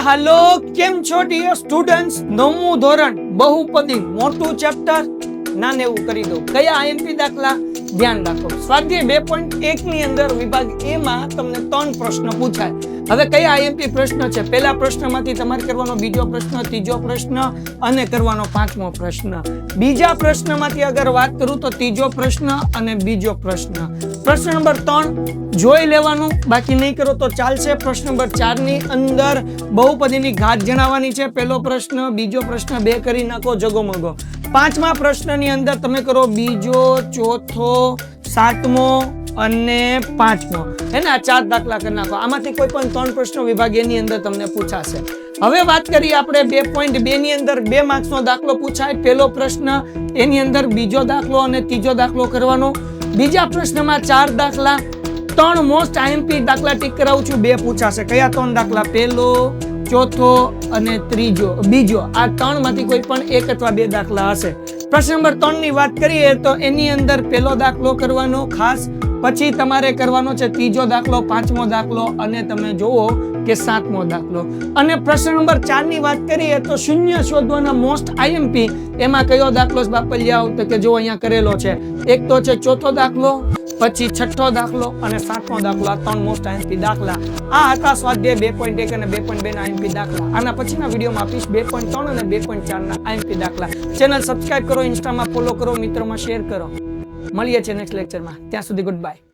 હાલો કેમ છો dear students? નવમું ધોરણ બહુપદી મોટું ચેપ્ટર નાને એવું કરી દો. કયા આઈએમપી દાખલા? ધ્યાન રાખો. સ્વાધ્યાય 2.1 ની અંદર વિભાગ એ માં તમને 3 પ્રશ્ન પૂછાય. હવે કયા આઈએમપી પ્રશ્ન છે? પહેલા પ્રશ્નમાંથી તમારે કરવાનો બીજો પ્રશ્ન, ત્રીજો પ્રશ્ન અને કરવાનો 5મો પ્રશ્ન. બીજા પ્રશ્નમાંથી અગર વાત કરું તો ત્રીજો પ્રશ્ન અને બીજો પ્રશ્ન. પ્રશ્ન નંબર 3 જોઈ લેવાનું, બાકી નહીં કરો તો ચાલશે. પ્રશ્ન નંબર 4 ની અંદર બહુપદીની ઘાત જણાવવાની છે. પહેલો પ્રશ્ન, બીજો પ્રશ્ન 2 કરી નાખો જગોમગો. 5મા પ્રશ્નની અંદર તમે કરો બીજો, ચોથો, 7મો અને 5મો. એને આ 4 દાખલા કરી નાખો. આમાંથી કોઈ પણ 3 પ્રશ્નો વિભાગ એની અંદર તમને પૂછાશે. હવે વાત કરીએ આપણે 2.2 ની અંદર 2 માર્ક્સનો દાખલો પૂછાય. પહેલો પ્રશ્ન એની અંદર બીજો દાખલો અને ત્રીજો દાખલો કરવાનો. બીજા પ્રશ્નમાં 4 દાખલા, 3 મોસ્ટ આઈએમપી દાખલા ટીક કરાવું છું. 2 પૂછાશે. કયા 3 દાખલા? પહેલો, ચોથો અને બીજો. આ 3 માંથી કોઈ પણ 1 અથવા 2 દાખલા હશે. પ્રશ્ન નંબર 3 ની વાત કરીએ તો એની અંદર પહેલો દાખલો કરવાનો ખાસ, પછી તમારે કરવાનો છે ત્રીજો દાખલો, 5મો દાખલો અને તમે જોવો કે 7મો દાખલો. અને પ્રશ્ન નંબર 4 ની વાત કરીએ તો શૂન્ય શોધવાના મોસ્ટ આઈએમપી એમાં કયો દાખલો બાપલિયાઓ? તો કે જો અહીંયા કરેલો છે. એક તો છે ચોથો દાખલો, પછી 6થો દાખલો અને 7મો દાખલો. આ 3 મોસ્ટ આઈએમપી દાખલા. આ હતા સ્વાધ્યાય 2.1 અને 2.2 ના આઈએમપી દાખલા. આના પછીના વિડીયોમાં આપીશ 2.3 અને 2.4 ના આઈએમપી દાખલા. ચેનલ સબસ્ક્રાઇબ કરો, ઇન્સ્ટામાં ફોલો કરો, મિત્રોમાં શેર કરો. મળીએ છીએ નેક્સ્ટ લેક્ચરમાં. ત્યાં સુધી ગુડ બાય.